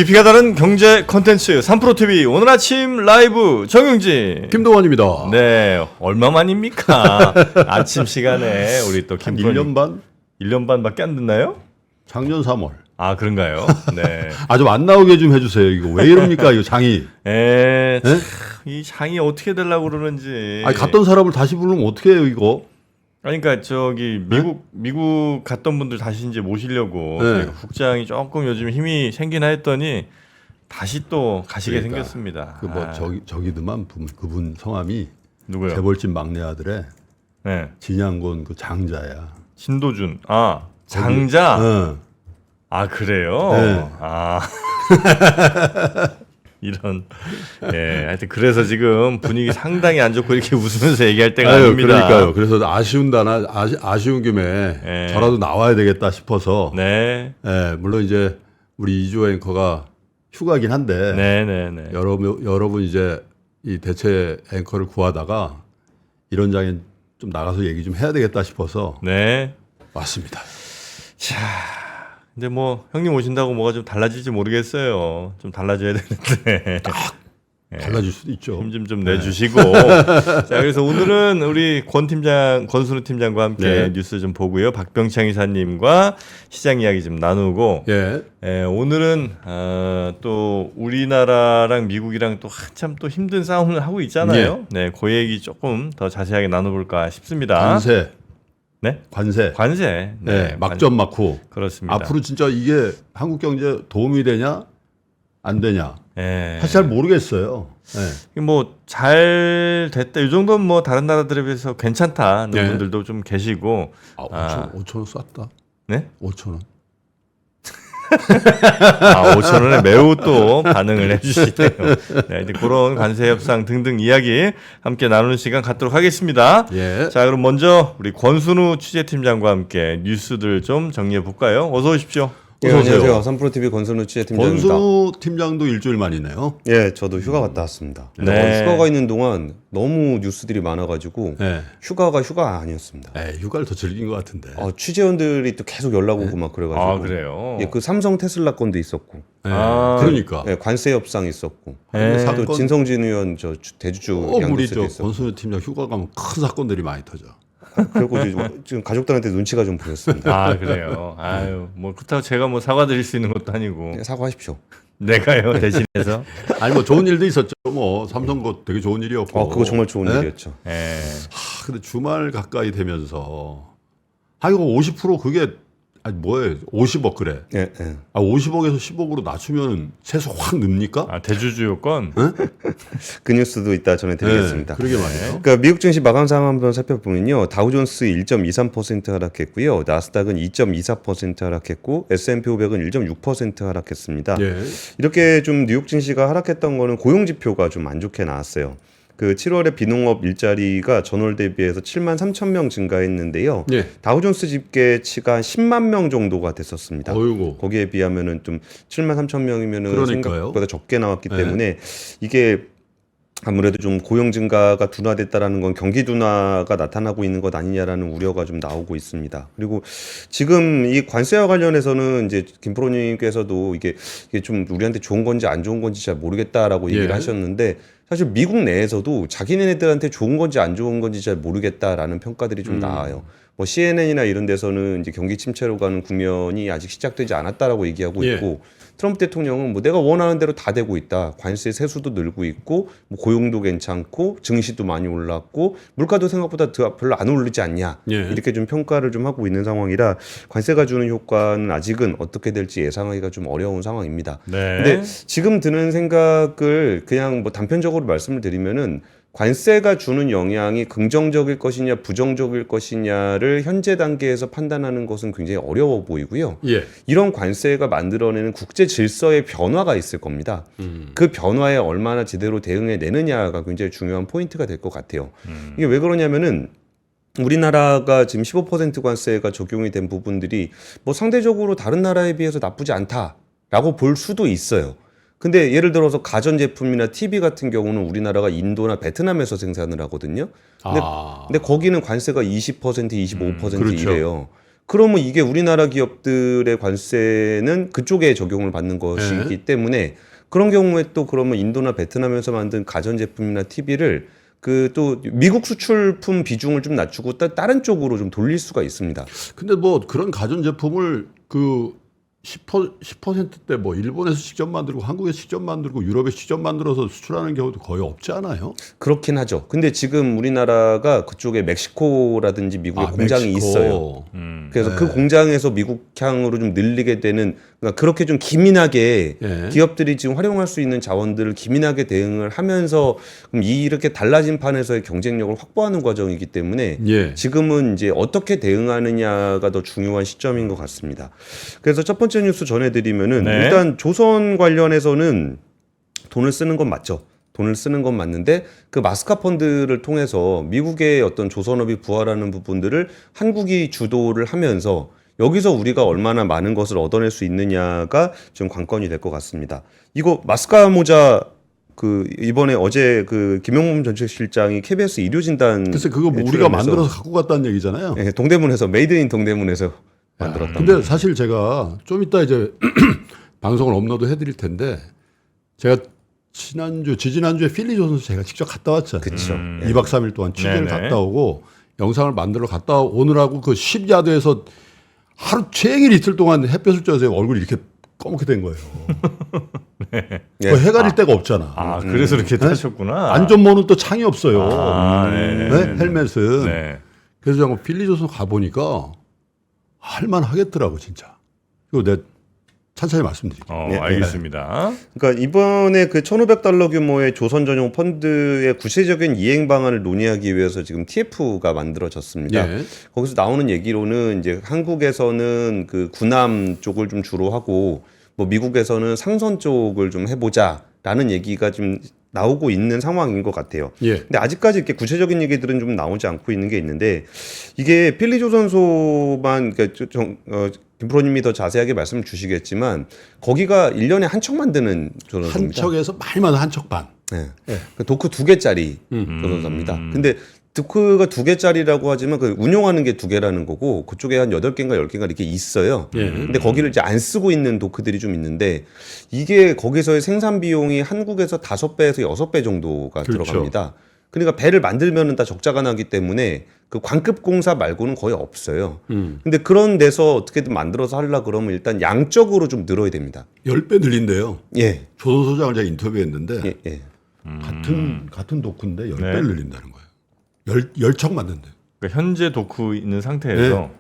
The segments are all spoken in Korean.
깊이가 다른 경제 컨텐츠 3프로TV 오늘 아침 라이브 정영진 김동완입니다. 네, 얼마만입니까? 아침 시간에 우리 또 한 김프로님 1년 반? 1년 반밖에 안 됐나요? 작년 3월. 아, 그런가요? 네. 아, 좀 안 나오게 좀 해주세요. 이거 왜 이럽니까, 이거 장이. 참, 이 장이 어떻게 되려고 그러는지. 아니, 갔던 사람을 다시 부르면 어떻게 해요, 이거? 그러니까 저기 미국 갔던 분들 다시 이제 모시려고 네. 저희가 국장이 조금 요즘 힘이 생기나 했더니 다시 또 가시게 그러니까. 생겼습니다. 그 뭐 저기드만 그분 성함이 누구요? 재벌집 막내 아들의 네. 진양곤 그 장자야. 신도준. 아, 장자. 응. 아, 그래요? 네. 아. 이런. 예. 하여튼 그래서 지금 분위기 상당히 안 좋고 이렇게 웃으면서 얘기할 때가 아닙니다. 그러니까요. 그래서 아쉬운 김에 네. 저라도 나와야 되겠다 싶어서. 네. 예, 물론 이제 우리 이주호 앵커가 휴가긴 한데. 네. 여러분 이제 이 대체 앵커를 구하다가 이런 장에 좀 나가서 얘기 좀 해야 되겠다 싶어서 네. 왔습니다. 자, 근데 뭐 형님 오신다고 뭐가 좀 달라질지 모르겠어요. 좀 달라져야 되는데 달라질 수도 있죠. 힘 좀 내주시고. 자, 그래서 오늘은 우리 권순우 팀장과 함께 네. 뉴스 좀 보고요. 박병창 이사님과 시장 이야기 좀 나누고. 예. 오늘은 또 우리나라랑 미국이랑 또 한참 또 힘든 싸움을 하고 있잖아요. 네, 그 얘기 조금 더 자세하게 나눠볼까 싶습니다. 관세. 네, 관세. 관세. 네. 막점 막후. 그렇습니다. 앞으로 진짜 이게 한국 경제에 도움이 되냐 안 되냐. 네. 사실 잘 모르겠어요. 네. 뭐 잘 됐다. 이 정도는 뭐 다른 나라들에 비해서 괜찮다는 네. 분들도 좀 계시고. 5천 원 쌌다. 네? 5천 원. 5천 원에 매우 또 반응을 해주시네요. 네, 이제 그런 관세 협상 등등 이야기 함께 나누는 시간 갖도록 하겠습니다. 예. 자, 그럼 먼저 우리 권순우 취재팀장과 함께 뉴스들 좀 정리해 볼까요? 어서 오십시오. 예, 어서 오세요. 안녕하세요. 3프로TV 권순우 취재팀장입니다. 권순우 팀장도 일주일 만이네요. 예, 저도 휴가 갔다 왔습니다. 근데 네. 휴가가 있는 동안 너무 뉴스들이 많아가지고 네. 휴가가 아니었습니다. 휴가를 더 즐긴 것 같은데. 취재원들이 또 계속 연락 오고 막 그래가지고. 아, 그래요? 예, 그 삼성 테슬라 건도 있었고, 네. 아. 그러니까. 예, 관세 협상 있었고, 네. 또 진성진 의원 저 대주주 우리 양도세도 저 있었고. 권순우 팀장 휴가 가면 큰 사건들이 많이 터져. 그리고 지금 가족들한테 눈치가 좀 보였습니다. 아, 그래요. 아유, 뭐 그렇다고 제가 뭐 사과드릴 수 있는 것도 아니고. 예, 사과하십시오. 내가요, 대신해서. 아니 뭐 좋은 일도 있었죠. 뭐 삼성 거 되게 좋은 일이었고. 그거 정말 좋은 네? 일이었죠. 예. 근데 주말 가까이 되면서 이거 50% 그게 뭐예요? 50억 그래. 예, 예. 50억에서 10억으로 낮추면 세수 확 늡니까? 아, 대주주 요건? 그 뉴스도 이따 전해드리겠습니다. 그러게 말이에요. 그러니까 미국 증시 마감 상황 한번 살펴보면요. 다우존스 1.23% 하락했고요. 나스닥은 2.24% 하락했고 S&P 500은 1.6% 하락했습니다. 예. 이렇게 좀 뉴욕 증시가 하락했던 거는 고용 지표가 좀 안 좋게 나왔어요. 그 7월에 비농업 일자리가 전월 대비해서 7만 3천 명 증가했는데요. 예. 다우존스 집계치가 한 10만 명 정도가 됐었습니다. 어이구. 거기에 비하면은 좀 7만 3천 명이면은 그러니까요. 생각보다 적게 나왔기 네. 때문에 이게 아무래도 좀 고용 증가가 둔화됐다라는 건 경기 둔화가 나타나고 있는 것 아니냐라는 우려가 좀 나오고 있습니다. 그리고 지금 이 관세와 관련해서는 이제 김프로님께서도 이게 좀 우리한테 좋은 건지 안 좋은 건지 잘 모르겠다라고 얘기를 예. 하셨는데 사실 미국 내에서도 자기네들한테 좋은 건지 안 좋은 건지 잘 모르겠다라는 평가들이 좀 나와요. 뭐 CNN이나 이런 데서는 이제 경기 침체로 가는 국면이 아직 시작되지 않았다라고 얘기하고 예. 있고 트럼프 대통령은 뭐 내가 원하는 대로 다 되고 있다. 관세 세수도 늘고 있고 뭐 고용도 괜찮고 증시도 많이 올랐고 물가도 생각보다 별로 안 오르지 않냐. 예. 이렇게 좀 평가를 좀 하고 있는 상황이라 관세가 주는 효과는 아직은 어떻게 될지 예상하기가 좀 어려운 상황입니다. 네. 근데 지금 드는 생각을 그냥 뭐 단편적으로 말씀을 드리면은 관세가 주는 영향이 긍정적일 것이냐 부정적일 것이냐를 현재 단계에서 판단하는 것은 굉장히 어려워 보이고요. 예. 이런 관세가 만들어내는 국제 질서의 변화가 있을 겁니다. 그 변화에 얼마나 제대로 대응해 내느냐가 굉장히 중요한 포인트가 될 것 같아요. 이게 왜 그러냐면은 우리나라가 지금 15% 관세가 적용이 된 부분들이 뭐 상대적으로 다른 나라에 비해서 나쁘지 않다라고 볼 수도 있어요. 근데 예를 들어서 가전제품이나 TV 같은 경우는 우리나라가 인도나 베트남에서 생산을 하거든요. 근데 거기는 관세가 20%, 25% 그렇죠. 이래요. 그러면 이게 우리나라 기업들의 관세는 그쪽에 적용을 받는 것이기 때문에 그런 경우에 또 그러면 인도나 베트남에서 만든 가전제품이나 TV를 그 또 미국 수출품 비중을 좀 낮추고 다른 쪽으로 좀 돌릴 수가 있습니다. 근데 뭐 그런 가전제품을 그 10%대 뭐 일본에서 직접 만들고 한국에서 직접 만들고 유럽에서 직접 만들어서 수출하는 경우도 거의 없지 않아요? 그렇긴 하죠. 근데 지금 우리나라가 그쪽에 멕시코라든지 미국에 공장이 멕시코. 있어요. 그래서 그 공장에서 미국향으로 좀 늘리게 되는, 그러니까 그렇게 좀 기민하게 기업들이 지금 활용할 수 있는 자원들을 기민하게 대응을 하면서 그럼 이렇게 달라진 판에서의 경쟁력을 확보하는 과정이기 때문에 지금은 이제 어떻게 대응하느냐가 더 중요한 시점인 것 같습니다. 그래서 첫 번째 뉴스 전해드리면은 일단 조선 관련해서는 돈을 쓰는 건 맞죠. 돈을 쓰는 건 맞는데 그 마스카 펀드를 통해서 미국의 어떤 조선업이 부활하는 부분들을 한국이 주도를 하면서 여기서 우리가 얼마나 많은 것을 얻어낼 수 있느냐가 좀 관건이 될 것 같습니다. 이거 마스카 모자 그 이번에 어제 그 김용범 정책실장이 KBS 의료진단 그래서 그거 뭐 우리가 만들어서 갖고 갔다는 얘기잖아요. 네, 동대문에서 메이드 인 동대문에서 만들었다. 근데 사실 제가 좀 이따 이제 방송을 업로드 해드릴 텐데 제가 지지난주에 필리조선에서 제가 직접 갔다 왔잖아요. 그렇죠. 2박 3일 동안 취재를 갔다 오고 영상을 만들어 갔다 오느라고 그 10야드에서 하루 종일 이틀 동안 햇볕을 쬐서 얼굴이 이렇게 검게 된 거예요. 뭐 해 가릴 데가 없잖아. 아, 그래서 이렇게 타셨구나. 안전모는 또 창이 없어요. 네. 헬멧은. 네. 그래서 제가 필리조선 가보니까 할만하겠더라고 진짜. 이거 내가 천천히 말씀드릴게요. 알겠습니다. 그러니까 이번에 그 1,500달러 규모의 조선 전용 펀드의 구체적인 이행 방안을 논의하기 위해서 지금 TF가 만들어졌습니다. 거기서 나오는 얘기로는 이제 한국에서는 그 군함 쪽을 좀 주로 하고 뭐 미국에서는 상선 쪽을 좀 해보자라는 얘기가 좀 나오고 있는 상황인 것 같아요. 근데 아직까지 이렇게 구체적인 얘기들은 좀 나오지 않고 있는 게 있는데 이게 필리조선소만 그러니까 김프로님이 더 자세하게 말씀을 주시겠지만 거기가 1년에 한 척 만드는 조선소입니다. 한 척에서 많이 많은 한 척 반. 그 도크 2개짜리 조선소입니다. 근데 도크가 2개짜리라고 하지만 그 운용하는 게 2개라는 거고 그쪽에 한 8개인가 10개인가 이렇게 있어요. 근데 거기를 이제 안 쓰고 있는 도크들이 좀 있는데 이게 거기서의 생산 비용이 한국에서 5배에서 6배 정도가 들어갑니다. 그러니까 배를 만들면은 다 적자가 나기 때문에 그 관급 공사 말고는 거의 없어요. 근데 그런 데서 어떻게든 만들어서 하려 그러면 일단 양적으로 좀 늘어야 됩니다. 10배 늘린대요. 예. 조선소장을 제가 인터뷰했는데 예. 같은 도크인데 10배를 늘린다는 거예요. 10척 만든대. 그러니까 현재 도크 있는 상태에서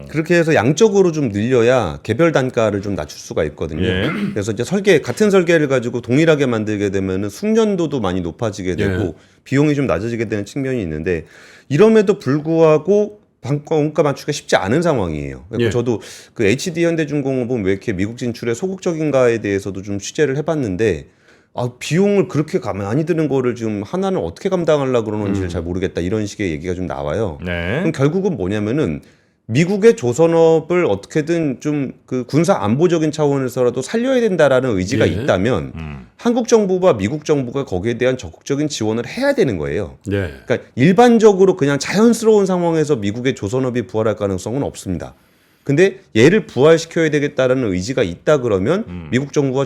그렇게 해서 양적으로 좀 늘려야 개별 단가를 좀 낮출 수가 있거든요. 그래서 이제 같은 설계를 가지고 동일하게 만들게 되면은 숙련도도 많이 높아지게 되고 비용이 좀 낮아지게 되는 측면이 있는데 이럼에도 불구하고 원가 맞추기가 쉽지 않은 상황이에요. 저도 그 HD 현대중공업은 왜 이렇게 미국 진출에 소극적인가에 대해서도 좀 취재를 해봤는데 비용을 그렇게 많이 드는 거를 지금 하나는 어떻게 감당하려고 그러는지를 잘 모르겠다 이런 식의 얘기가 좀 나와요. 그럼 결국은 뭐냐면은 미국의 조선업을 어떻게든 좀 그 군사 안보적인 차원에서라도 살려야 된다라는 의지가 있다면 한국 정부와 미국 정부가 거기에 대한 적극적인 지원을 해야 되는 거예요. 그러니까 일반적으로 그냥 자연스러운 상황에서 미국의 조선업이 부활할 가능성은 없습니다. 근데 얘를 부활시켜야 되겠다라는 의지가 있다 그러면 미국 정부와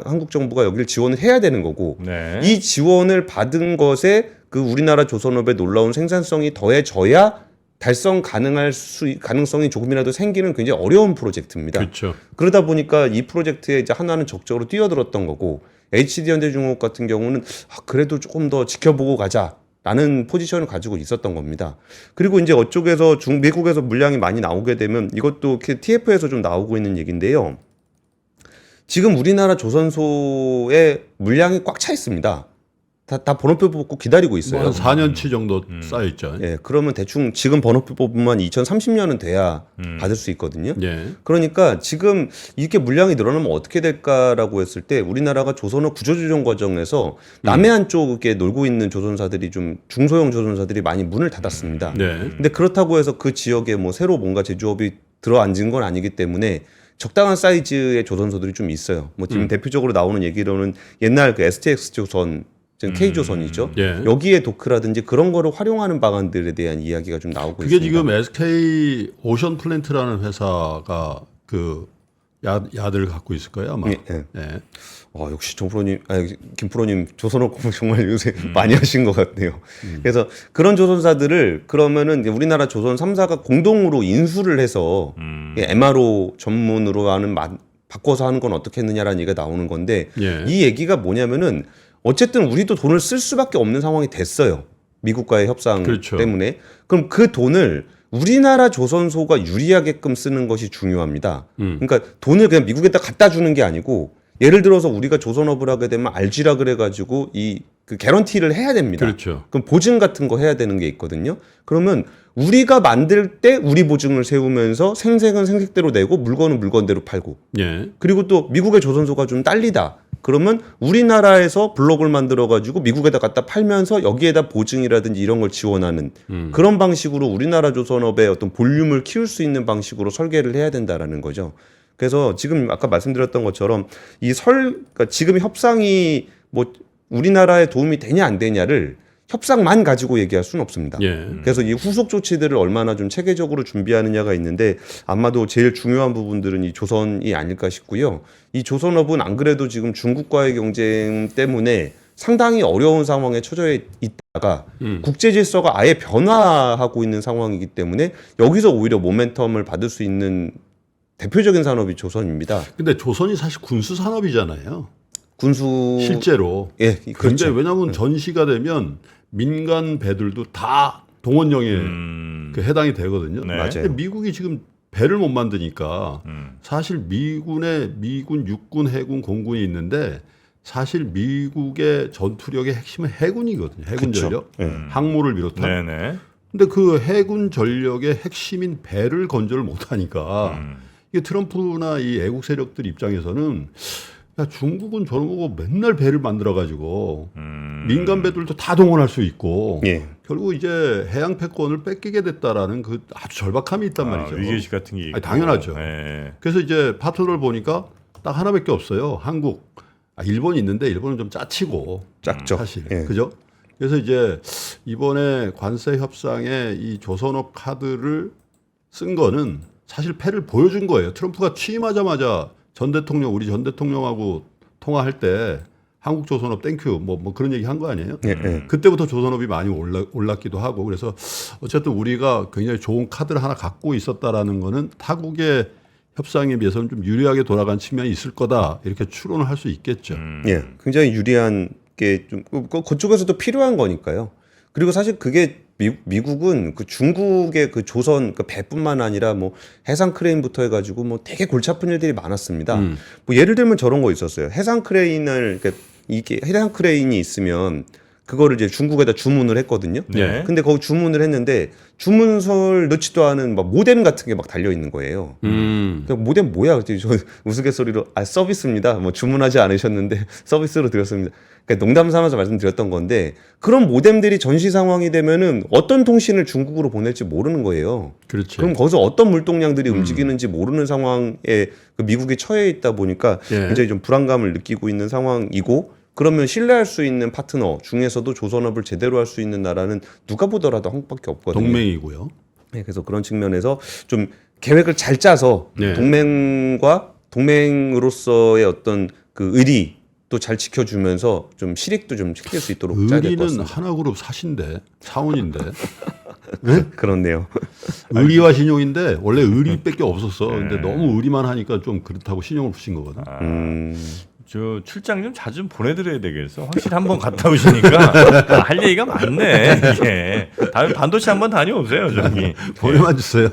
한국 정부가 여기를 지원을 해야 되는 거고 이 지원을 받은 것에 그 우리나라 조선업의 놀라운 생산성이 더해져야 달성 가능성이 조금이라도 생기는 굉장히 어려운 프로젝트입니다. 그렇죠. 그러다 보니까 이 프로젝트에 이제 하나는 적극적으로 뛰어들었던 거고 HD 현대중공업 같은 경우는 그래도 조금 더 지켜보고 가자라는 포지션을 가지고 있었던 겁니다. 그리고 이제 어쪽에서 미국에서 물량이 많이 나오게 되면 이것도 TF에서 좀 나오고 있는 얘기인데요. 지금 우리나라 조선소의 물량이 꽉 차 있습니다. 다 번호표 뽑고 기다리고 있어요. 한 4년치 정도 쌓여 있죠. 그러면 대충 지금 번호표 뽑으면 2030년은 돼야 받을 수 있거든요. 그러니까 지금 이렇게 물량이 늘어나면 어떻게 될까라고 했을 때 우리나라가 조선업 구조조정 과정에서 남해안 쪽에 놀고 있는 조선사들이 좀 중소형 조선사들이 많이 문을 닫았습니다. 근데 그렇다고 해서 그 지역에 뭐 새로 뭔가 제조업이 들어앉은 건 아니기 때문에 적당한 사이즈의 조선소들이 좀 있어요. 뭐 지금 대표적으로 나오는 얘기로는 옛날 그 STX 조선 지금 K조선이죠. 예. 여기에 도크라든지 그런 거를 활용하는 방안들에 대한 이야기가 좀 나오고 그게 있습니다. 지금 SK 오션 플랜트라는 회사가 그 야드를 갖고 있을 거예요 아마. 예, 예. 예. 역시 김프로님 조선업 공부 정말 요새 많이 하신 것 같네요. 그래서 그런 조선사들을 그러면은 이제 우리나라 조선 3사가 공동으로 인수를 해서 MRO 전문으로 하는 바꿔서 하는 건 어떻게 했느냐라는 얘기가 나오는 건데 예. 이 얘기가 뭐냐면은 어쨌든 우리도 돈을 쓸 수밖에 없는 상황이 됐어요. 미국과의 협상 그렇죠. 때문에. 그럼 그 돈을 우리나라 조선소가 유리하게끔 쓰는 것이 중요합니다. 그러니까 돈을 그냥 미국에다 갖다 주는 게 아니고 예를 들어서 우리가 조선업을 하게 되면 알지라 그래가지고 그 개런티를 해야 됩니다. 그렇죠. 그럼 보증 같은 거 해야 되는 게 있거든요. 그러면 우리가 만들 때 우리 보증을 세우면서 생색은 생색대로 내고 물건은 물건대로 팔고 예. 그리고 또 미국의 조선소가 좀 딸리다. 그러면 우리나라에서 블록을 만들어가지고 미국에다 갖다 팔면서 여기에다 보증이라든지 이런 걸 지원하는 그런 방식으로 우리나라 조선업의 어떤 볼륨을 키울 수 있는 방식으로 설계를 해야 된다라는 거죠. 그래서 지금 아까 말씀드렸던 것처럼 그러니까 지금 협상이 뭐 우리나라에 도움이 되냐 안 되냐를 협상만 가지고 얘기할 수는 없습니다. 예. 그래서 이 후속 조치들을 얼마나 좀 체계적으로 준비하느냐가 있는데 아마도 제일 중요한 부분들은 이 조선이 아닐까 싶고요. 이 조선업은 안 그래도 지금 중국과의 경쟁 때문에 상당히 어려운 상황에 처져 있다가 국제 질서가 아예 변화하고 있는 상황이기 때문에 여기서 오히려 모멘텀을 받을 수 있는 대표적인 산업이 조선입니다. 근데 조선이 사실 군수 산업이잖아요. 군수 실제로. 예, 그런데 그렇죠. 왜냐하면 전시가 되면 민간 배들도 다 동원령에 그 해당이 되거든요. 네. 맞아요. 근데 미국이 지금 배를 못 만드니까 사실 미군 육군, 해군, 공군이 있는데 사실 미국의 전투력의 핵심은 해군이거든요. 해군 그쵸. 전력, 네. 항모를 비롯한. 네네. 근데 그 해군 전력의 핵심인 배를 건조를 못하니까 이게 트럼프나 이 애국 세력들 입장에서는 야, 중국은 저러고 맨날 배를 만들어 가지고 민간 배들도 다 동원할 수 있고 예. 결국 이제 해양 패권을 뺏기게 됐다라는 그 아주 절박함이 있단 말이죠. 위기의식 같은 게 있고. 아니, 당연하죠. 네. 그래서 이제 파트너를 보니까 딱 하나밖에 없어요. 한국. 일본이 있는데 일본은 좀 짜치고 작죠. 사실. 예. 그죠? 그래서 이제 이번에 관세 협상에 이 조선업 카드를 쓴 거는 사실 패를 보여준 거예요. 트럼프가 취임하자마자 우리 전 대통령하고 통화할 때 한국 조선업 땡큐 뭐 그런 얘기 한 거 아니에요? 예, 예. 그때부터 조선업이 많이 올랐기도 하고 그래서 어쨌든 우리가 굉장히 좋은 카드를 하나 갖고 있었다라는 거는 타국의 협상에 비해서는 좀 유리하게 돌아간 측면이 있을 거다 이렇게 추론을 할 수 있겠죠. 예, 굉장히 유리한 게 좀 그쪽에서도 필요한 거니까요. 그리고 사실 그게 미국은 그 중국의 그 조선 그 배뿐만 아니라 뭐 해상 크레인부터 해가지고 뭐 되게 골치 아픈 일들이 많았습니다. 뭐 예를 들면 저런 거 있었어요. 해상 크레인을 그러니까 이게 해상 크레인이 있으면 그거를 이제 중국에다 주문을 했거든요. 네. 근데 거기 주문을 했는데 주문서를 넣지도 않은 막 모뎀 같은 게 막 달려 있는 거예요. 그러니까 모뎀 뭐야? 그랬더니 저 우스갯소리로 서비스입니다. 뭐 주문하지 않으셨는데 서비스로 드렸습니다. 그러니까 농담 삼아서 말씀드렸던 건데 그런 모뎀들이 전시 상황이 되면은 어떤 통신을 중국으로 보낼지 모르는 거예요. 그렇죠. 그럼 거기서 어떤 물동량들이 움직이는지 모르는 상황에 그 미국이 처해 있다 보니까 예. 굉장히 좀 불안감을 느끼고 있는 상황이고 그러면 신뢰할 수 있는 파트너 중에서도 조선업을 제대로 할 수 있는 나라는 누가 보더라도 한국밖에 없거든요. 동맹이고요. 네, 그래서 그런 측면에서 좀 계획을 잘 짜서 네. 동맹으로서의 어떤 그 의리도 잘 지켜주면서 좀 실익도 좀 챙길 수 있도록 짜야 될 것 의리는 같습니다. 하나그룹 사원인데 그렇네요. 의리와 신용인데 원래 의리밖에 없었어. 근데 너무 의리만 하니까 좀 그렇다고 신용을 붙인 거거든. 저 출장 좀 자주 좀 보내드려야 되겠어. 확실히 한번 갔다 오시니까 할 얘기가 많네. 이게 다음에 반도체 한번 다녀오세요, 저기. 보내만 주세요.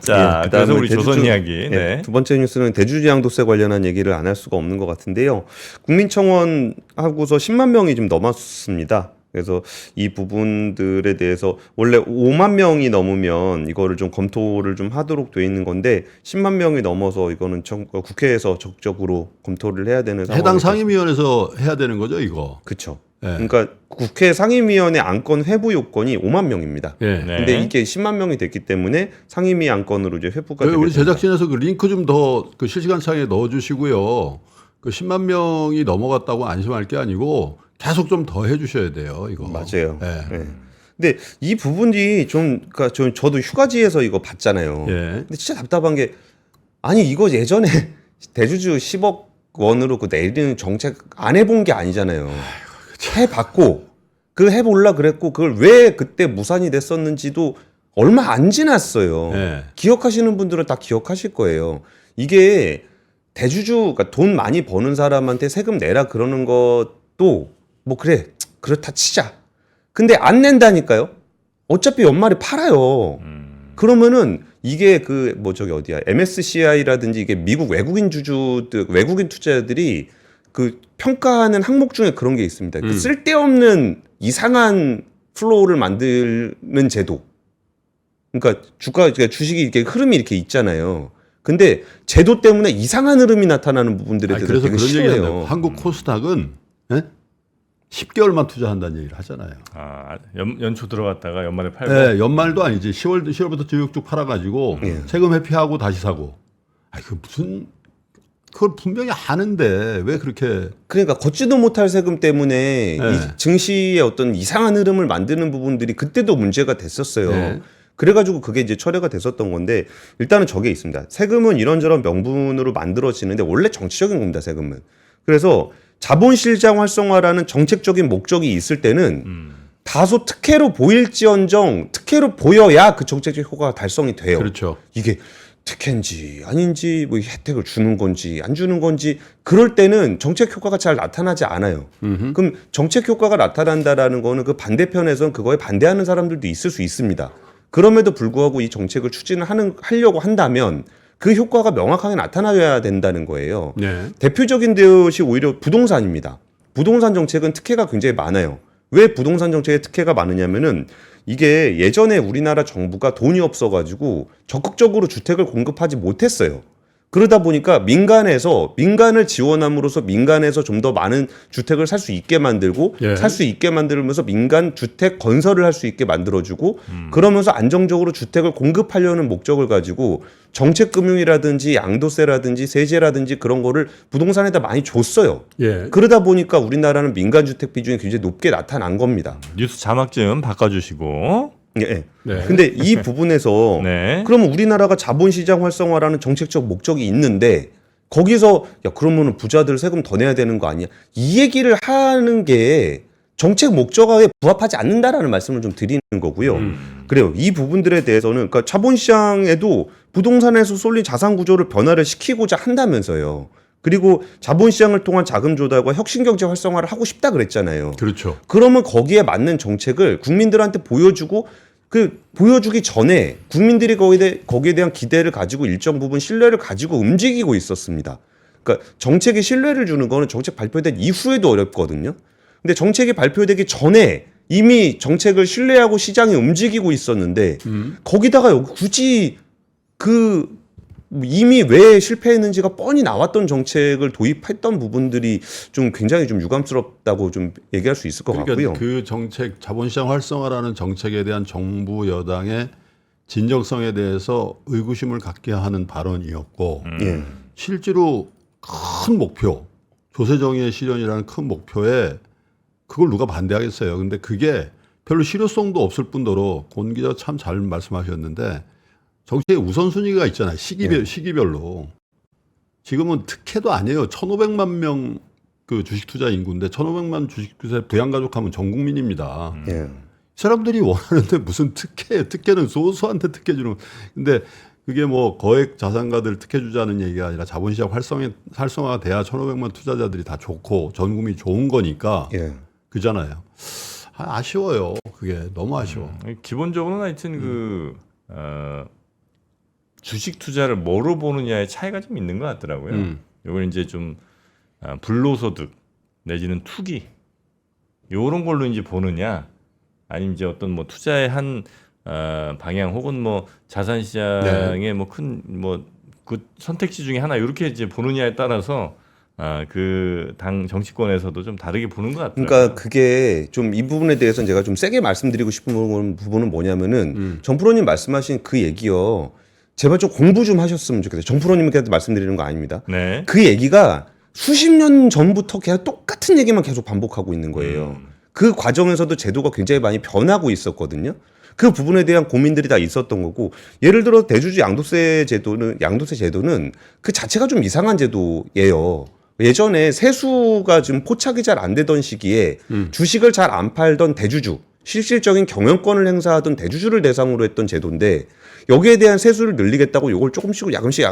자, 예, 그래서 그다음에 우리 조선 이야기. 네. 두 번째 뉴스는 대주주양도세 관련한 얘기를 안 할 수가 없는 것 같은데요. 국민청원하고서 10만 명이 좀 넘었습니다. 그래서 이 부분들에 대해서 원래 5만 명이 넘으면 이거를 좀 검토를 좀 하도록 돼 있는 건데 10만 명이 넘어서 이거는 국회에서 적극적으로 검토를 해야 되는 상황이 해당 상임위원회에서 해야 되는 거죠, 이거. 그렇죠. 네. 그러니까 국회 상임위원회 안건 회부 요건이 5만 명입니다. 예. 네. 근데 이게 10만 명이 됐기 때문에 상임위 안건으로 이제 회부가 되게 우리 됩니다. 제작진에서 그 링크 좀 더 그 실시간 창에 넣어주시고요. 그 10만 명이 넘어갔다고 안심할 게 아니고 계속 좀 더 해주셔야 돼요. 이거 맞아요. 예. 네. 근데 이 부분이 좀, 그러니까 저도 휴가지에서 이거 봤잖아요. 예. 근데 진짜 답답한 게 아니 이거 예전에 대주주 10억 원으로 그 내리는 정책 안 해본 게 아니잖아요. 해봤고 그 해볼라 그랬고 그걸 왜 그때 무산이 됐었는지도 얼마 안 지났어요. 예. 기억하시는 분들은 다 기억하실 거예요. 이게 대주주, 그러니까 돈 많이 버는 사람한테 세금 내라 그러는 것도 뭐 그래 그렇다 치자. 근데 안 낸다니까요. 어차피 연말에 팔아요. 그러면은 이게 그 뭐 저기 어디야 MSCI라든지 이게 미국 외국인 외국인 투자자들이 그 평가하는 항목 중에 그런 게 있습니다. 그 쓸데없는 이상한 플로우를 만드는 제도. 그러니까 주식이 이렇게 흐름이 이렇게 있잖아요. 근데 제도 때문에 이상한 흐름이 나타나는 부분들에 대해서 그래서 되게 그런 얘기 싫어요. 한다고. 한국 코스닥은 10개월만 투자한다는 얘기를 하잖아요. 연초 들어갔다가 연말에 팔고. 네, 연말도 아니지. 10월부터 쭉쭉 팔아가지고 예. 세금 회피하고 다시 사고. 그 무슨 그걸 분명히 아는데 왜 그렇게 그러니까 걷지도 못할 세금 때문에 네. 이 증시의 어떤 이상한 흐름을 만드는 부분들이 그때도 문제가 됐었어요. 네. 그래가지고 그게 이제 철회가 됐었던 건데 일단은 저게 있습니다. 세금은 이런저런 명분으로 만들어지는데 원래 정치적인 겁니다. 세금은. 그래서 자본시장 활성화라는 정책적인 목적이 있을 때는 다소 특혜로 보일지언정 특혜로 보여야 그 정책적 효과가 달성이 돼요. 그렇죠. 이게 특혜인지 아닌지 뭐 혜택을 주는 건지 안 주는 건지 그럴 때는 정책 효과가 잘 나타나지 않아요. 그럼 정책 효과가 나타난다라는 거는 그 반대편에선 그거에 반대하는 사람들도 있을 수 있습니다. 그럼에도 불구하고 이 정책을 하려고 한다면 그 효과가 명확하게 나타나야 된다는 거예요. 네. 대표적인 것이 오히려 부동산입니다. 부동산 정책은 특혜가 굉장히 많아요. 왜 부동산 정책에 특혜가 많으냐면은 이게 예전에 우리나라 정부가 돈이 없어가지고 적극적으로 주택을 공급하지 못했어요. 그러다 보니까 민간을 지원함으로써 민간에서 좀 더 많은 주택을 살 수 있게 만들고 예. 살 수 있게 만들면서 민간 주택 건설을 할 수 있게 만들어주고 그러면서 안정적으로 주택을 공급하려는 목적을 가지고 정책금융이라든지 양도세라든지 세제라든지 그런 거를 부동산에다 많이 줬어요. 예. 그러다 보니까 우리나라는 민간 주택 비중이 굉장히 높게 나타난 겁니다. 뉴스 자막 좀 바꿔주시고. 예. 네. 근데 이 부분에서 네. 그러면 우리나라가 자본시장 활성화라는 정책적 목적이 있는데 거기서 야 그러면은 부자들 세금 더 내야 되는 거 아니야? 이 얘기를 하는 게 정책 목적에 부합하지 않는다라는 말씀을 좀 드리는 거고요. 그래요. 이 부분들에 대해서는 그러니까 자본시장에도 부동산에서 쏠린 자산 구조를 변화를 시키고자 한다면서요. 그리고 자본시장을 통한 자금 조달과 혁신경제 활성화를 하고 싶다 그랬잖아요. 그렇죠. 그러면 거기에 맞는 정책을 국민들한테 보여주고 보여주기 전에 국민들이 거기에 대한 기대를 가지고 일정 부분 신뢰를 가지고 움직이고 있었습니다. 그러니까 정책에 신뢰를 주는 거는 정책 발표된 이후에도 어렵거든요. 근데 정책이 발표되기 전에 이미 정책을 신뢰하고 시장이 움직이고 있었는데 거기다가 굳이 이미 왜 실패했는지가 뻔히 나왔던 정책을 도입했던 부분들이 좀 굉장히 좀 유감스럽다고 좀 얘기할 수 있을 것 그러니까 같고요. 그 정책, 자본시장 활성화라는 정책에 대한 정부 여당의 진정성에 대해서 의구심을 갖게 하는 발언이었고 예. 실제로 큰 목표, 조세정의의 실현이라는 큰 목표에 그걸 누가 반대하겠어요. 근데 그게 별로 실효성도 없을 뿐더러 권 기자 참 잘 말씀하셨는데 정책의 우선순위가 있잖아요. 시기별로. 지금은 특혜도 아니에요. 1,500만 명 그 주식 투자 인구인데 1,500만 주식 투자 부양가족하면 전 국민입니다. 예. 이 사람들이 원하는데 무슨 특혜예요. 특혜는 소수한테 특혜 주는. 근데 그게 뭐 거액 자산가들 특혜 주자는 얘기가 아니라 자본시장 활성화가 돼야 1,500만 투자자들이 다 좋고 전 국민이 좋은 거니까 예. 그잖아요. 아쉬워요. 그게 너무 아쉬워. 기본적으로는 하여튼 주식 투자를 뭐로 보느냐의 차이가 좀 있는 것 같더라고요. 이걸 이제 좀 불로소득 내지는 투기 요런 걸로 이제 보느냐, 아니면 이제 어떤 뭐 투자의 한 방향 혹은 뭐 자산 시장의 뭐 큰 뭐 그 선택지 중에 하나 이렇게 이제 보느냐에 따라서 그 당 정치권에서도 좀 다르게 보는 것 같아요. 그러니까 그게 좀 이 부분에 대해서는 제가 좀 세게 말씀드리고 싶은 부분은 뭐냐면은 정프로님 말씀하신 그 얘기요. 제발 좀 공부 좀 하셨으면 좋겠어요. 정프로님께도 말씀드리는 거 아닙니다. 네. 그 얘기가 수십 년 전부터 계속 똑같은 얘기만 계속 반복하고 있는 거예요. 그 과정에서도 제도가 굉장히 많이 변하고 있었거든요. 그 부분에 대한 고민들이 다 있었던 거고, 예를 들어 대주주 양도세 제도는 그 자체가 좀 이상한 제도예요. 예전에 세수가 좀 포착이 잘 안 되던 시기에 주식을 잘 안 팔던 대주주, 실질적인 경영권을 행사하던 대주주를 대상으로 했던 제도인데, 여기에 대한 세수를 늘리겠다고 이걸 조금씩 야금씩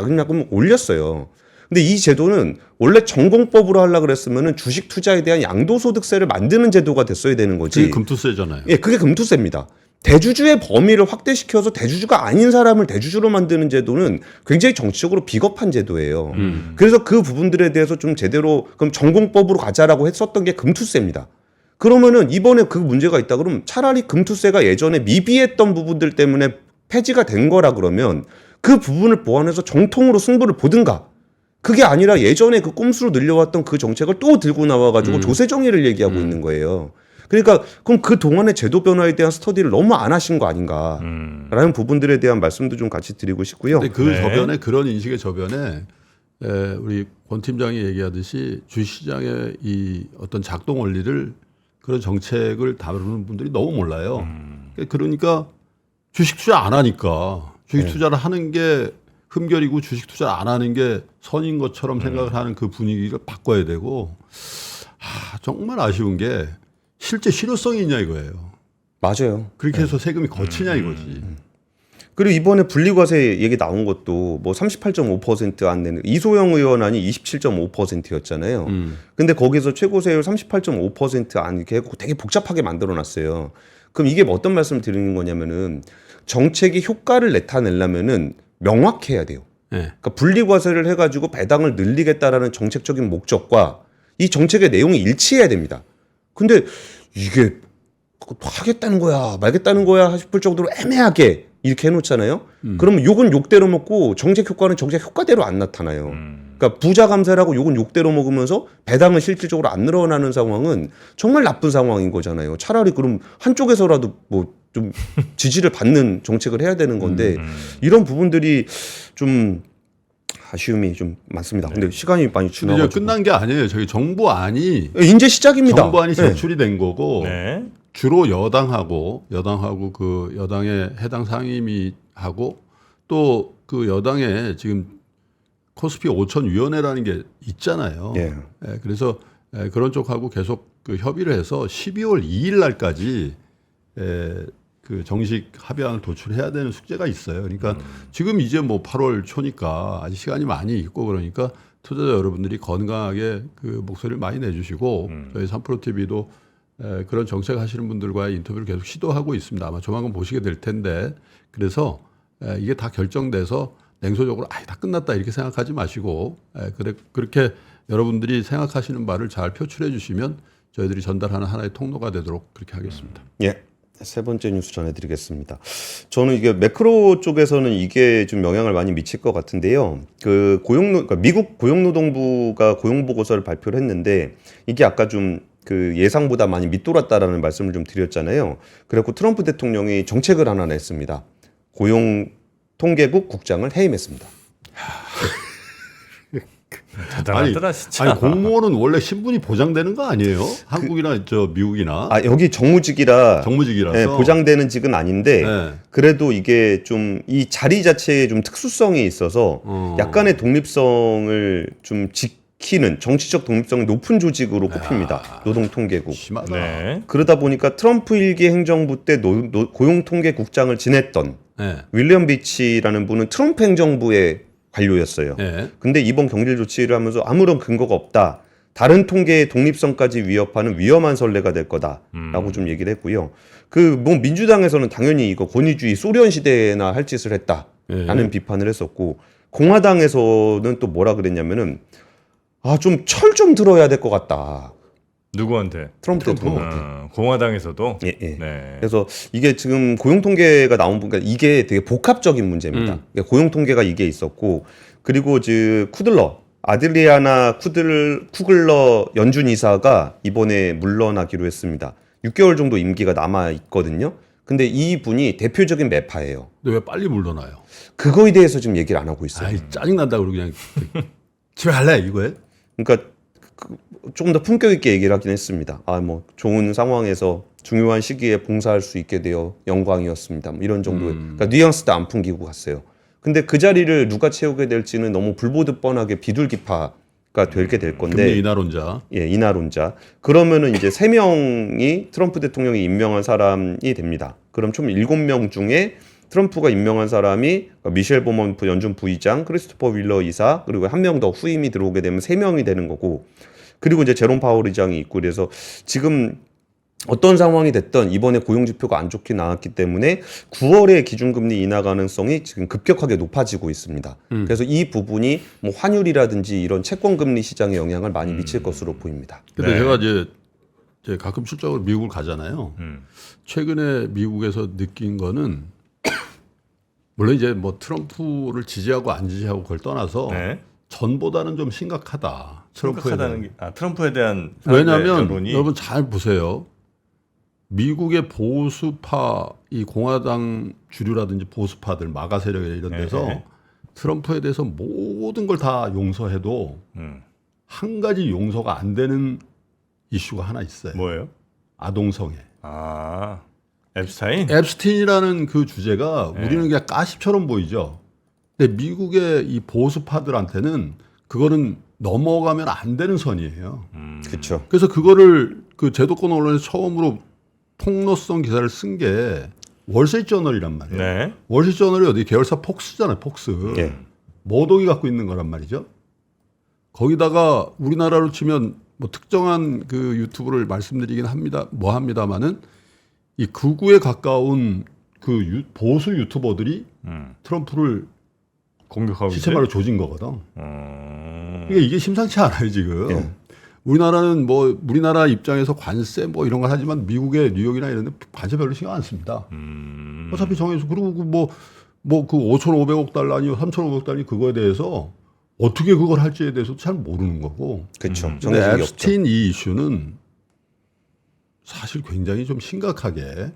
올렸어요. 근데 이 제도는 원래 전공법으로 하려고 그랬으면은 주식 투자에 대한 양도소득세를 만드는 제도가 됐어야 되는 거지. 그게 금투세잖아요. 예, 그게 금투세입니다. 대주주의 범위를 확대시켜서 대주주가 아닌 사람을 대주주로 만드는 제도는 굉장히 정치적으로 비겁한 제도예요. 그래서 그 부분들에 대해서 좀 제대로 그럼 전공법으로 가자라고 했었던 게 금투세입니다. 그러면은 이번에 그 문제가 있다 그러면 차라리 금투세가 예전에 미비했던 부분들 때문에 폐지가 된 거라 그러면 그 부분을 보완해서 정통으로 승부를 보든가. 그게 아니라 예전에 그 꼼수로 늘려왔던 그 정책을 또 들고 나와가지고 조세 정의를 얘기하고 있는 거예요. 그러니까 그럼 그 동안의 제도 변화에 대한 스터디를 너무 안 하신 거 아닌가라는 부분들에 대한 말씀도 좀 같이 드리고 싶고요. 근데 그 저변에 그런 인식의 저변에 우리 권 팀장이 얘기하듯이 주식시장의 이 어떤 작동 원리를 그런 정책을 다루는 분들이 너무 몰라요. 그러니까 주식 투자 안 하니까 주식 투자를 하는 게 흠결이고 주식 투자 안 하는 게 선인 것처럼 생각을 하는 그 분위기를 바꿔야 되고, 정말 아쉬운 게 실제 실효성이 있냐 이거예요. 맞아요. 그렇게 해서 세금이 거치냐 이거지. 그리고 이번에 분리과세 얘기 나온 것도 뭐 38.5% 안 내는 이소영 의원안이 27.5%였잖아요. 근데 거기서 최고세율 38.5% 안 이렇게 하고 되게 복잡하게 만들어놨어요. 그럼 이게 어떤 말씀을 드리는 거냐면은 정책이 효과를 나타내려면은 명확해야 돼요. 네. 그러니까 분리과세를 해가지고 배당을 늘리겠다라는 정책적인 목적과 이 정책의 내용이 일치해야 됩니다. 근데 이게 하겠다는 거야 말겠다는 거야 싶을 정도로 애매하게 이렇게 해놓잖아요. 그러면 욕은 욕대로 먹고 정책 효과는 정책 효과대로 안 나타나요. 그러니까 부자 감세라고 욕은 욕대로 먹으면서 배당은 실질적으로 안 늘어나는 상황은 정말 나쁜 상황인 거잖아요. 차라리 그럼 한쪽에서라도 뭐 좀 지지를 받는 정책을 해야 되는 건데 이런 부분들이 좀 아쉬움이 좀 많습니다. 근데 시간이 많이 근데 지나가지고 끝난 게 아니에요. 저희 정부안이 이제 시작입니다. 정부안이 제출이 된 거고 네. 주로 여당하고 그 여당의 해당 상임위하고 또 그 여당에 지금 코스피 5천 위원회라는 게 있잖아요. 예. 그래서 그런 쪽하고 계속 그 협의를 해서 12월 2일 날까지 그 정식 합의안을 도출해야 되는 숙제가 있어요. 그러니까 지금 이제 뭐 8월 초니까 아직 시간이 많이 있고 그러니까 투자자 여러분들이 건강하게 그 목소리를 많이 내주시고 저희 3프로TV도 그런 정책 하시는 분들과의 인터뷰를 계속 시도하고 있습니다. 아마 조만간 보시게 될 텐데 그래서 이게 다 결정돼서 냉소적으로 다 끝났다 이렇게 생각하지 마시고 그렇게 여러분들이 생각하시는 바를 잘 표출해 주시면 저희들이 전달하는 하나의 통로가 되도록 그렇게 하겠습니다. 예. 세 번째 뉴스 전해드리겠습니다. 저는 이게 매크로 쪽에서는 이게 좀 영향을 많이 미칠 것 같은데요. 그러니까 미국 고용노동부가 고용보고서를 발표를 했는데 이게 아까 좀 그 예상보다 많이 밑돌았다라는 말씀을 좀 드렸잖아요. 그래갖고 트럼프 대통령이 정책을 하나 냈습니다. 고용통계국 국장을 해임했습니다. 대단하더라 진짜. 아니 공무원은 원래 신분이 보장되는 거 아니에요? 한국이나 저 미국이나 여기 정무직이라서 네, 보장되는 직은 아닌데 그래도 이게 좀 이 자리 자체에 좀 특수성이 있어서 약간의 독립성을 좀 지키는 정치적 독립성이 높은 조직으로 꼽힙니다. 노동통계국. 심하다. 네. 그러다 보니까 트럼프 일기 행정부 때 고용통계국장을 지냈던 윌리엄 비치라는 분은 트럼프 행정부의 관료였어요. 근데 이번 경질 조치를 하면서 아무런 근거가 없다. 다른 통계의 독립성까지 위협하는 위험한 선례가 될 거다라고 좀 얘기를 했고요. 뭐 민주당에서는 당연히 이거 권위주의 소련 시대나 할 짓을 했다라는 비판을 했었고 공화당에서는 또 뭐라 그랬냐면은 좀 철 좀 들어야 될 것 같다. 누구한테? 트럼프 대통령한테. 공화당에서도. 예. 네. 그래서 이게 지금 고용통계가 나온 그러니까 이게 되게 복합적인 문제입니다. 그러니까 고용통계가 이게 있었고 그리고 아드리아나 쿠글러 연준 이사가 이번에 물러나기로 했습니다. 6개월 정도 임기가 남아 있거든요. 근데 이 분이 대표적인 매파예요. 근데 왜 빨리 물러나요? 그거에 대해서 지금 얘기를 안 하고 있어요. 짜증난다 그러고 그냥 집에 갈래 이거예요? 그러니까 조금 더 품격 있게 얘기를 하긴 했습니다. 뭐 좋은 상황에서 중요한 시기에 봉사할 수 있게 되어 영광이었습니다. 뭐 이런 정도의 그러니까 뉘앙스도 안 풍기고 갔어요. 근데 그 자리를 누가 채우게 될지는 너무 불보듯 뻔하게 비둘기파가 되게 될 건데. 금리 인하론자. 예, 인하론자. 그러면은 이제 3명이 트럼프 대통령이 임명한 사람이 됩니다. 그럼 총 7명 중에 트럼프가 임명한 사람이 미셸 보먼 연준 부의장, 크리스토퍼 윌러 이사, 그리고 한 명 더 후임이 들어오게 되면 3명이 되는 거고, 그리고 이제 제롬 파월 의장이 있고, 그래서 지금 어떤 상황이 됐든 이번에 고용 지표가 안 좋게 나왔기 때문에 9월에 기준금리 인하 가능성이 지금 급격하게 높아지고 있습니다. 그래서 이 부분이 뭐 환율이라든지 이런 채권금리 시장에 영향을 많이 미칠 것으로 보입니다. 근데 네. 제가 이제 가끔 출장으로 미국을 가잖아요. 최근에 미국에서 느낀 거는 물론 이제 뭐 트럼프를 지지하고 안 지지하고 그걸 떠나서 네. 전보다는 좀 심각하다. 심각하다는 게 트럼프에 대한 사람들의 왜냐하면 여론이 여러분 잘 보세요. 미국의 보수파 이 공화당 주류라든지 보수파들 마가 세력 이런 데서 네. 트럼프에 대해서 모든 걸 다 용서해도 음. 한 가지 용서가 안 되는 이슈가 하나 있어요. 뭐예요? 아동성애. 아, 앱스타인? 앱스틴이라는 그 주제가 네. 우리는 그냥 가십처럼 보이죠. 근데 미국의 이 보수파들한테는 그거는 넘어가면 안 되는 선이에요. 그렇죠. 그래서 그거를 그 제도권 언론에서 처음으로 폭로성 기사를 쓴 게 월스트리트저널이란 말이에요. 네. 월스트리트저널이 어디 계열사 폭스잖아요. 폭스. 예. 모독이 갖고 있는 거란 말이죠. 거기다가 우리나라로 치면 뭐 특정한 그 유튜브를 말씀드리긴 합니다만은 이 극우에 가까운 그 보수 유튜버들이 트럼프를 공격하고 시체 말로 조진 거거든. 음. 그러니까 이게 심상치 않아요 지금. 예. 우리나라는 뭐 우리나라 입장에서 관세 뭐 이런 걸 하지만 미국의 뉴욕이나 이런 데 관세 별로 신경 안 씁니다. 어차피 정해서 그리고 그 5,500억 달러 아니요 3,500억 달러 그거에 대해서 어떻게 그걸 할지에 대해서 잘 모르는 거고. 그렇죠. 근데 정해진 게 없죠. 앱스틴 이 이슈는 사실 굉장히 좀 심각하게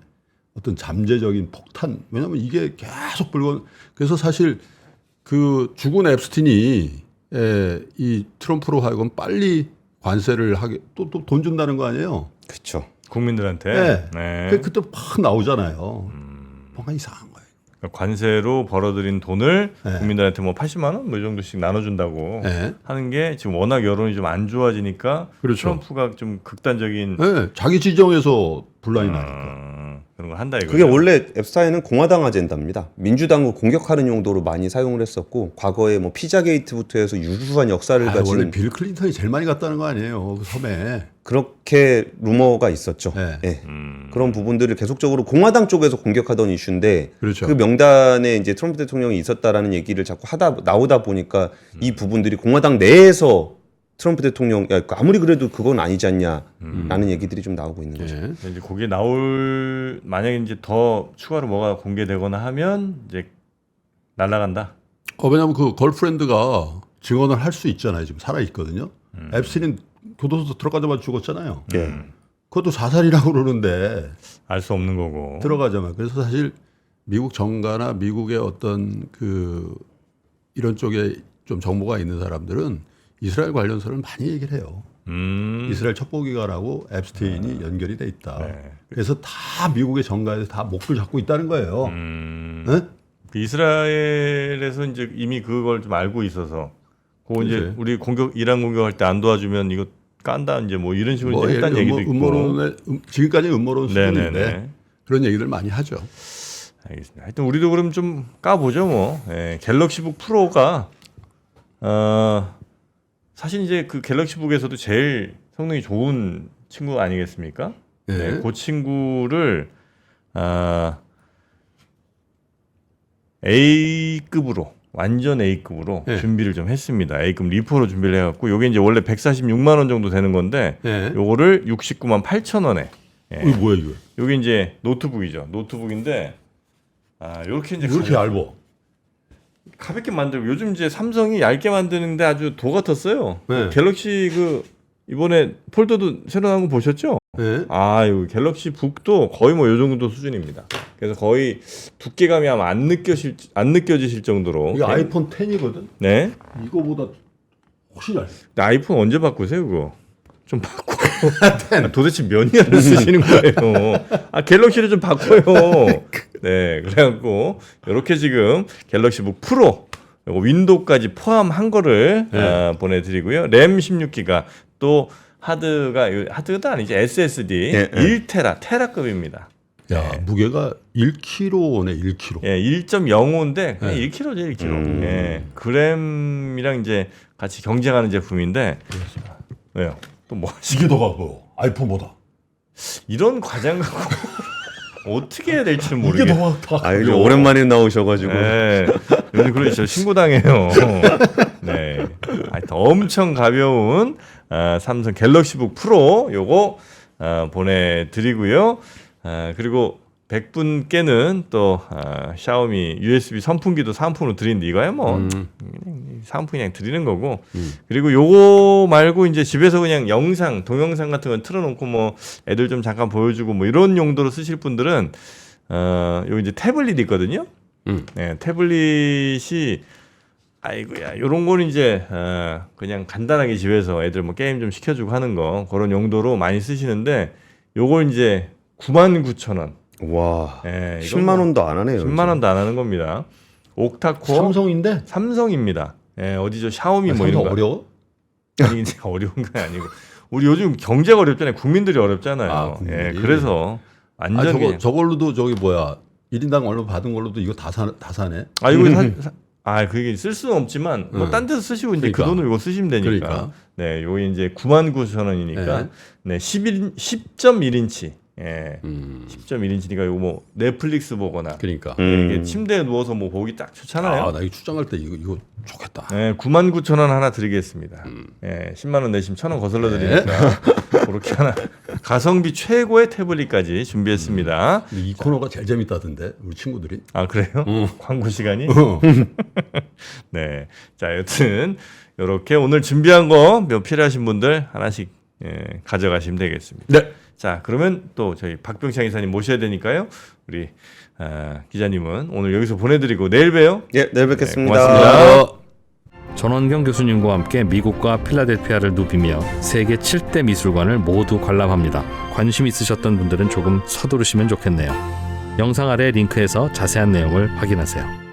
어떤 잠재적인 폭탄. 왜냐하면 이게 계속 그래서 사실 그 죽은 앱스틴이 이 트럼프로 하여금 빨리 관세를 하게 또 돈 준다는 거 아니에요? 그렇죠. 국민들한테. 네. 네. 그때 팍 나오잖아요. 뭔가 이상한 거예요. 그러니까 관세로 벌어들인 돈을 네. 국민들한테 뭐 80만 원 뭐 이 정도씩 나눠준다고 네. 하는 게 지금 워낙 여론이 좀 안 좋아지니까 그렇죠. 트럼프가 좀 극단적인 네, 자기 지정에서 분란이 나니까. 그런 걸 한다 이거죠. 그게 원래 앱스타인은 공화당 아젠다입니다. 민주당을 공격하는 용도로 많이 사용을 했었고 과거에 뭐 피자게이트부터 해서 유구한 역사를 원래 가진 빌 클린턴이 제일 많이 갔다는 거 아니에요? 그 섬에. 그렇게 루머가 있었죠. 네. 예. 그런 부분들을 계속적으로 공화당 쪽에서 공격하던 이슈인데 그렇죠. 그 명단에 이제 트럼프 대통령이 있었다라는 얘기를 자꾸 나오다 보니까 이 부분들이 공화당 내에서 트럼프 대통령 아무리 그래도 그건 아니지 않냐라는 얘기들이 좀 나오고 있는 거죠. 네. 이제 거기에 만약에 이제 더 추가로 뭐가 공개되거나 하면 이제 날아간다. 왜냐하면 그 걸프렌드가 증언을 할 수 있잖아요. 지금 살아 있거든요. 앱스틴은 교도소 들어가자마자 죽었잖아요. 예. 그것도 자살이라고 그러는데 알 수 없는 거고. 들어가자마자. 그래서 사실 미국 정가나 미국의 어떤 그 이런 쪽에 좀 정보가 있는 사람들은 이스라엘 관련서를 많이 얘기를 해요. 이스라엘 첩보기관하고 앱스틴이 연결이 돼 있다. 네. 그래서 다 미국의 정가에서 다 목줄 잡고 있다는 거예요. 네? 그 이스라엘에서 이제 이미 그걸 좀 알고 있어서 그 이제 그치. 우리 이란 공격할 때 안 도와주면 이거 깐다 이제 뭐 이런 식으로 뭐 이제 했다는 얘기도 있고. 음모론의 지금까지 음모론 수준인데 네네네. 그런 얘기들 많이 하죠. 알겠습니다. 하여튼 우리도 그럼 좀 까보죠 뭐. 예, 갤럭시북 프로가 사실 이제 그 갤럭시북에서도 제일 성능이 좋은 친구 아니겠습니까? 예. 네, 그 친구를 A급으로 완전 A급으로 예. 준비를 좀 했습니다. A급 리포로 준비를 해갖고 요게 이제 원래 146만 원 정도 되는 건데 예. 요거를 69만 8천 원에. 예. 이거 뭐야 이거? 요게 이제 노트북이죠. 노트북인데 요렇게 이제 왜 이렇게 얇어? 가볍게 만들고 요즘 이제 삼성이 얇게 만드는데 아주 도 같았어요. 네. 갤럭시 그 이번에 폴더도 새로 나온 거 보셨죠? 예. 요 갤럭시 북도 거의 뭐 요 정도 수준입니다. 그래서 거의 두께감이 아마 안 느껴지실 정도로. 이게 아이폰 10이거든. 네. 이거보다 훨씬 잘. 근데 아이폰 언제 바꾸세요 그거? 좀 바꿔. 도대체 몇 년을 쓰시는 거예요? 갤럭시를 좀 바꿔요. 네, 그래갖고 이렇게 지금 갤럭시북 프로 요거 윈도우까지 포함한 거를 보내드리고요. 램 16기가 또 하드도 아니지 SSD 1테라 테라급입니다. 야 무게가 1kg네 1kg. 예, 1.05인데 그냥 1kg죠 1kg. 예, 그램이랑 이제 같이 경쟁하는 제품인데 왜요? 또 뭐 이게 더 가까워 아이폰보다. 이런 과장 갖고 어떻게 해야 될지는 이게 모르겠어요. 더 가까워. 이거 오랜만에 나오셔가지고. 네, 요즘 그러죠 신고당해요. 네, 하여튼 엄청 가벼운 삼성 갤럭시북 프로 요거 보내드리고요. 그리고 100분께는 또 샤오미 USB 선풍기도 사은품으로 드리는데 이거야 뭐 사은품 그냥 드리는 거고 그리고 요거 말고 이제 집에서 그냥 영상 동영상 같은 건 틀어놓고 뭐 애들 좀 잠깐 보여주고 뭐 이런 용도로 쓰실 분들은 요 이제 태블릿 있거든요. 네, 태블릿이 아이고야 요런 거는 이제 그냥 간단하게 집에서 애들 뭐 게임 좀 시켜주고 하는 거 그런 용도로 많이 쓰시는데 요걸 이제 99,000원. 와, 예, 10만 원도 안 하네요. 10만 원도 안 하는 겁니다. 옥타코어 삼성인데 삼성입니다. 예, 어디죠? 샤오미 뭐 이런 삼성 거. 어려워? 아니 이제 어려운 건 아니고 우리 요즘 경제가 어렵잖아요. 국민들이 어렵잖아요. 국민들이. 예, 그래서 완전 그냥 저걸로도 저기 뭐야 1인당 얼마 받은 걸로도 이거 다 사네. 이거 그게 쓸 수는 없지만 뭐 딴 데서 쓰시고 이제 그 그러니까. 돈으로 이거 쓰시면 되니까. 그러니까. 네, 요게 이제 99,000원이니까 네, 10.1인치. 예. 10.1인치니까 이거 뭐 넷플릭스 보거나 그러니까. 이렇게 침대에 누워서 뭐 보기 딱 좋잖아요. 나 이거 출장 갈 때 이거 좋겠다. 네, 99,000원 하나 드리겠습니다. 예, 10만 원 내시면 1,000원 거슬러 드리니까 그렇게 하나 가성비 최고의 태블릿까지 준비했습니다. 근데 이 코너가 제일 재밌다던데 우리 친구들이. 아 그래요? 광고 시간이? 네, 자 여튼 이렇게 오늘 준비한 거 필요하신 분들 하나씩 가져가시면 되겠습니다. 네. 자 그러면 또 저희 박병창 이사님 모셔야 되니까요. 우리 기자님은 오늘 여기서 보내드리고 내일 봬요. 예, 내일 뵙겠습니다. 고맙습니다. 전원경 교수님과 함께 미국과 필라델피아를 누비며 세계 7대 미술관을 모두 관람합니다. 관심 있으셨던 분들은 조금 서두르시면 좋겠네요. 영상 아래 링크에서 자세한 내용을 확인하세요.